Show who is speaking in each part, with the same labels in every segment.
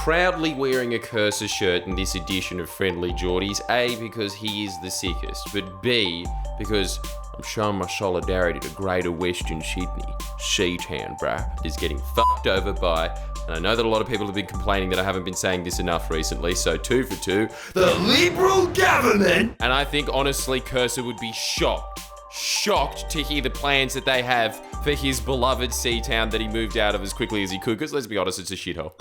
Speaker 1: proudly wearing a Cursor shirt in this edition of Friendly Geordies. A, because he is the sickest, but B, because I'm showing my solidarity to Greater Western Sydney. She-Town, bruh, is getting fucked over by, and I know that a lot of people have been complaining that I haven't been saying this enough recently, so 2 for 2, the Liberal government! And I think, honestly, Cursor would be shocked to hear the plans that they have for his beloved Sea-Town that he moved out of as quickly as he could, because let's be honest, it's a shithole.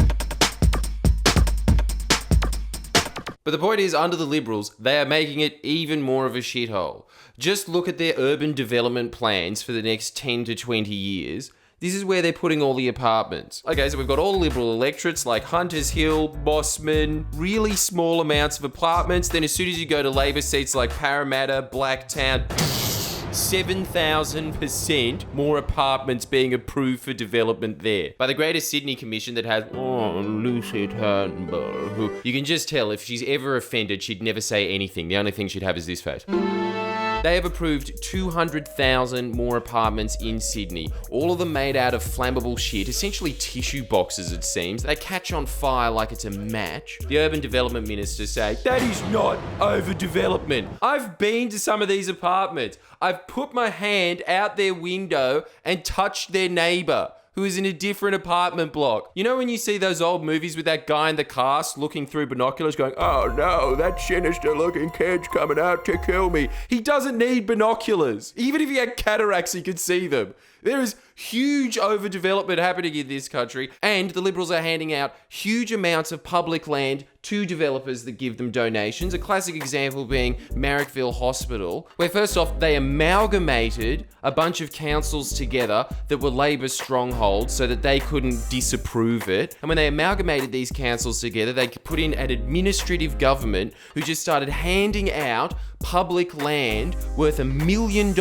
Speaker 1: But the point is, under the Liberals, they are making it even more of a shithole. Just look at their urban development plans for the next 10 to 20 years. This is where they're putting all the apartments. Okay, so we've got all the Liberal electorates like Hunters Hill, Mossman, really small amounts of apartments. Then as soon as you go to Labor seats like Parramatta, Blacktown, 7,000% more apartments being approved for development there by the Greater Sydney Commission that has Lucy Turnbull. You can just tell if she's ever offended, she'd never say anything. The only thing she'd have is this face. They have approved 200,000 more apartments in Sydney, all of them made out of flammable shit, essentially tissue boxes it seems. They catch on fire like it's a match. The Urban Development Minister say, that is not overdevelopment. I've been to some of these apartments. I've put my hand out their window and touched their neighbour, who is in a different apartment block. You know when you see those old movies with that guy in the cast looking through binoculars going, oh no, that sinister looking kid's coming out to kill me. He doesn't need binoculars. Even if he had cataracts, he could see them. There is huge overdevelopment happening in this country, and the Liberals are handing out huge amounts of public land to developers that give them donations. A classic example being Marrickville Hospital, where first off, they amalgamated a bunch of councils together that were Labor strongholds so that they couldn't disapprove it. And when they amalgamated these councils together, they put in an administrative government who just started handing out public land worth $1 million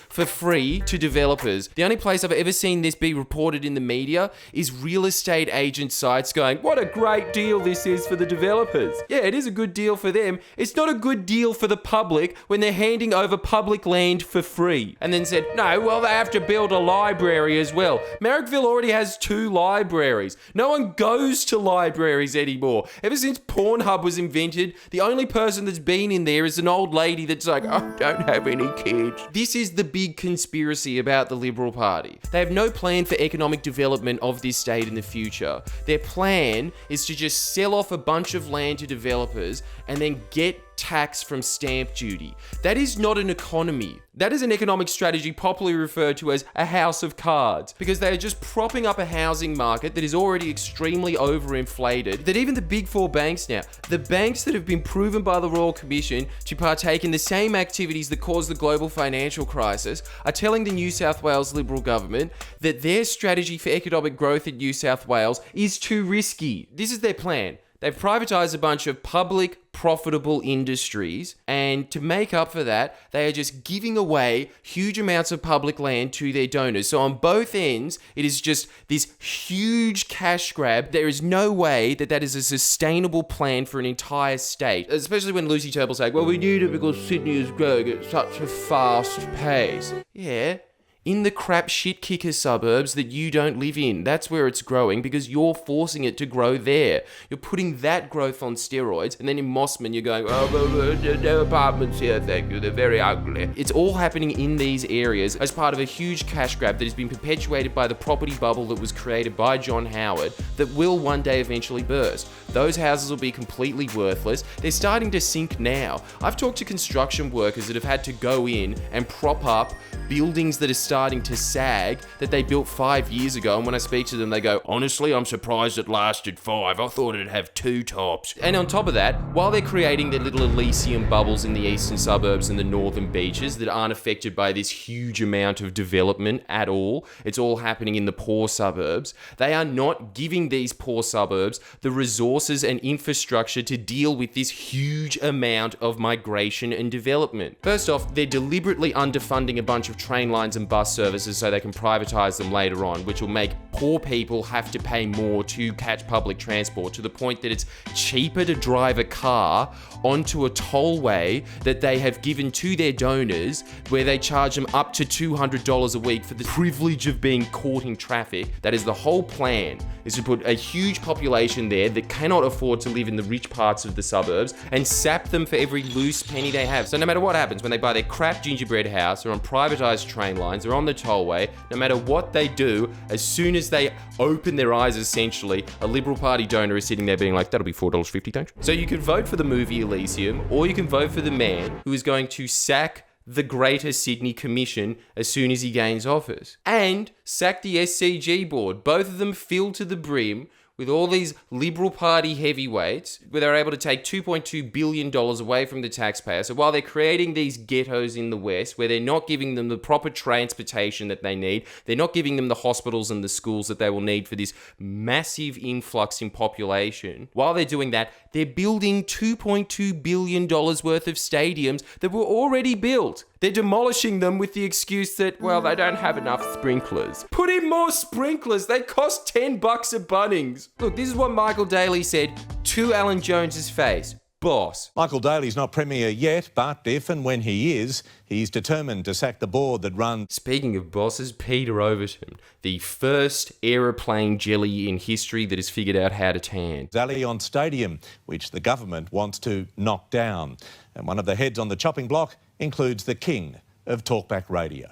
Speaker 1: for free to developers. The only place I've ever seen this be reported in the media is real estate agent sites going, what a great deal this is for the developers. Yeah, it is a good deal for them. It's not a good deal for the public when they're handing over public land for free. And then said, no, well, they have to build a library as well. Marrickville already has 2 libraries. No one goes to libraries anymore. Ever since Pornhub was invented, the only person that's been in there is an old lady that's like, I don't have any kids. This is the big conspiracy about the Liberal Party. They have no plan for economic development of this state in the future. Their plan is to just sell off a bunch of land to developers and then get tax from stamp duty. That is not an economy. That is an economic strategy popularly referred to as a house of cards, because they are just propping up a housing market that is already extremely overinflated, that even the big 4 banks now, the banks that have been proven by the Royal Commission to partake in the same activities that caused the global financial crisis, are telling the New South Wales Liberal government that their strategy for economic growth in New South Wales is too risky. This is their plan. They've privatised a bunch of public, profitable industries, and to make up for that, they are just giving away huge amounts of public land to their donors. So on both ends, it is just this huge cash grab. There is no way that that is a sustainable plan for an entire state, especially when Lucy Turnbull's like, well, we need it because Sydney is growing at such a fast pace. Yeah. In the crap shit kicker suburbs that you don't live in. That's where it's growing because you're forcing it to grow there. You're putting that growth on steroids, and then in Mossman you're going, oh, well, no apartments here, thank you, they're very ugly. It's all happening in these areas as part of a huge cash grab that has been perpetuated by the property bubble that was created by John Howard that will one day eventually burst. Those houses will be completely worthless. They're starting to sink now. I've talked to construction workers that have had to go in and prop up buildings that are starting to sag that they built 5 years ago, and when I speak to them they go, honestly, I'm surprised it lasted 5. I thought it'd have 2 tops. And on top of that, while they're creating their little Elysium bubbles in the eastern suburbs and the northern beaches that aren't affected by this huge amount of development at all, it's all happening in the poor suburbs, they are not giving these poor suburbs the resources and infrastructure to deal with this huge amount of migration and development. First off, they're deliberately underfunding a bunch of train lines and bus services so they can privatise them later on, which will make poor people have to pay more to catch public transport, to the point that it's cheaper to drive a car onto a tollway that they have given to their donors, where they charge them up to $200 a week for the privilege of being caught in traffic. That is the whole plan, is to put a huge population there that cannot afford to live in the rich parts of the suburbs and sap them for every loose penny they have. So no matter what happens, when they buy their crap gingerbread house, or on privatized train lines, or on the tollway, no matter what they do, as soon as they open their eyes, essentially, a Liberal Party donor is sitting there being like, that'll be $4.50, thanks. So you can vote for the movie Elysium, or you can vote for the man who is going to sack the Greater Sydney Commission as soon as he gains office, and sack the SCG board. Both of them filled to the brim with all these Liberal Party heavyweights, where they're able to take $2.2 billion away from the taxpayer. So while they're creating these ghettos in the West, where they're not giving them the proper transportation that they need, they're not giving them the hospitals and the schools that they will need for this massive influx in population, while they're doing that, they're building $2.2 billion worth of stadiums that were already built. They're demolishing them with the excuse that, well, they don't have enough sprinklers. Put in more sprinklers. They cost $10 at Bunnings. Look, this is what Michael Daly said to Alan Jones's face. Boss.
Speaker 2: Michael Daly's not Premier yet, but if and when he is, he's determined to sack the board that runs...
Speaker 1: Speaking of bosses, Peter Overton, the first aeroplane jelly in history that has figured out how to tan.
Speaker 2: Allianz Stadium, which the government wants to knock down. And one of the heads on the chopping block includes the king of talkback radio.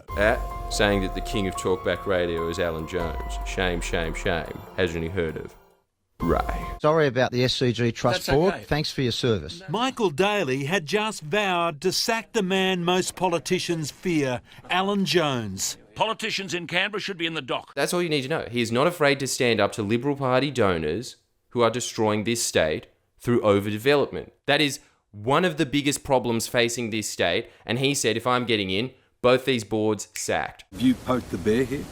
Speaker 1: Saying that the king of talkback radio is Alan Jones. Shame, shame, shame. Hasn't he heard of Ray?
Speaker 3: Sorry about the SCG Trust Board.
Speaker 4: Okay.
Speaker 3: Thanks for your service.
Speaker 4: Michael Daly had just vowed to sack the man most politicians fear, Alan Jones.
Speaker 5: Politicians in Canberra should be in the dock.
Speaker 1: That's all you need to know. He is not afraid to stand up to Liberal Party donors who are destroying this state through overdevelopment. That is one of the biggest problems facing this state, and he said, if I'm getting in, both these boards sacked.
Speaker 6: Have you poked the bear here?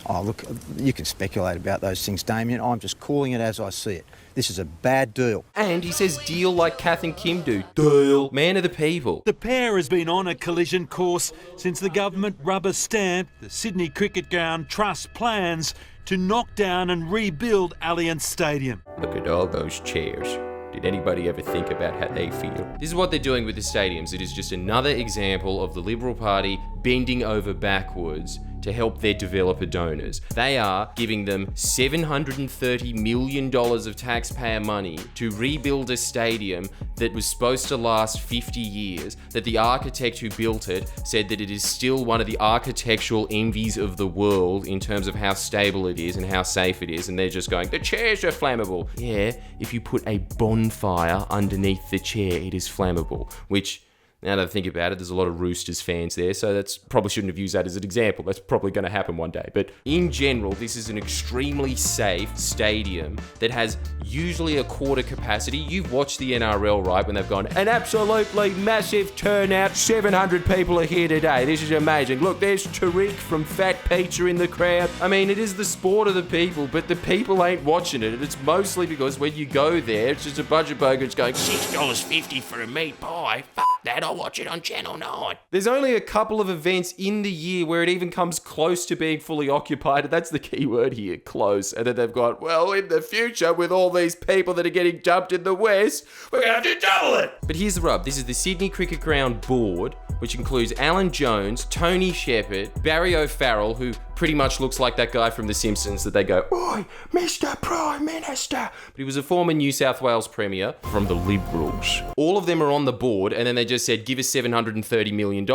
Speaker 3: Oh, look, you can speculate about those things, Damien. I'm just calling it as I see it. This is a bad deal.
Speaker 1: And he says deal like Kath and Kim do. Deal. Man of the people.
Speaker 4: The pair has been on a collision course since the government rubber-stamped the Sydney Cricket Ground Trust plans to knock down and rebuild Allianz Stadium.
Speaker 1: Look at all those chairs. Did anybody ever think about how they feel? This is what they're doing with the stadiums. It is just another example of the Liberal Party bending over backwards to help their developer donors. They are giving them $730 million of taxpayer money to rebuild a stadium that was supposed to last 50 years, that the architect who built it said that it is still one of the architectural envies of the world in terms of how stable it is and how safe it is, and they're just going, the chairs are flammable. Yeah, if you put a bonfire underneath the chair, it is flammable, which... Now that I think about it, there's a lot of Roosters fans there, so that's probably shouldn't have used that as an example. That's probably going to happen one day. But in general, this is an extremely safe stadium that has usually a quarter capacity. You've watched the NRL, right, when they've gone, an absolutely massive turnout, 700 people are here today. This is amazing. Look, there's Tariq from Fat Pizza in the crowd. I mean, it is the sport of the people, but the people ain't watching it. And it's mostly because when you go there, it's just a bunch of bogans going, $6.50 for a meat pie. Fuck that, I'll watch it on Channel 9. There's only a couple of events in the year where it even comes close to being fully occupied, and that's the key word here, close. And then they've got, well, in the future, with all these people that are getting dumped in the West, we're going to have to double it. But here's the rub. This is the Sydney Cricket Ground Board, which includes Alan Jones, Tony Shepherd, Barry O'Farrell, who pretty much looks like that guy from The Simpsons that they go, oi, Mr. Prime Minister. But he was a former New South Wales Premier from the Liberals. All of them are on the board, and then they just said, give us $730 million.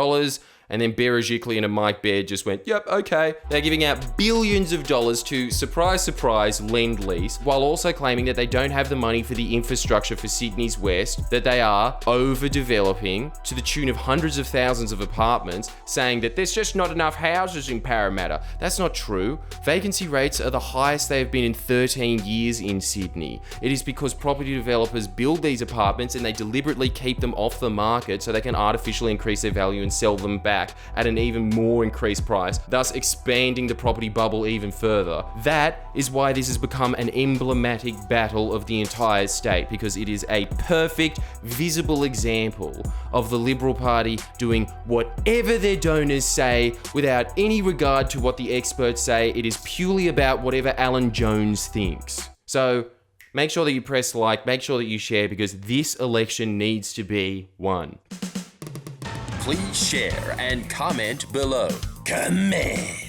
Speaker 1: And then Berejiklian and Mike Baird just went, yep, okay. They're giving out billions of dollars to, surprise, surprise, Lend-Lease, while also claiming that they don't have the money for the infrastructure for Sydney's West, that they are overdeveloping to the tune of hundreds of thousands of apartments, saying that there's just not enough houses in Parramatta. That's not true. Vacancy rates are the highest they have been in 13 years in Sydney. It is because property developers build these apartments and they deliberately keep them off the market so they can artificially increase their value and sell them back back at an even more increased price, thus expanding the property bubble even further. That is why this has become an emblematic battle of the entire state, because it is a perfect, visible example of the Liberal Party doing whatever their donors say without any regard to what the experts say. It is purely about whatever Alan Jones thinks. So make sure that you press like, make sure that you share, because this election needs to be won.
Speaker 6: Please share and comment below. Comment.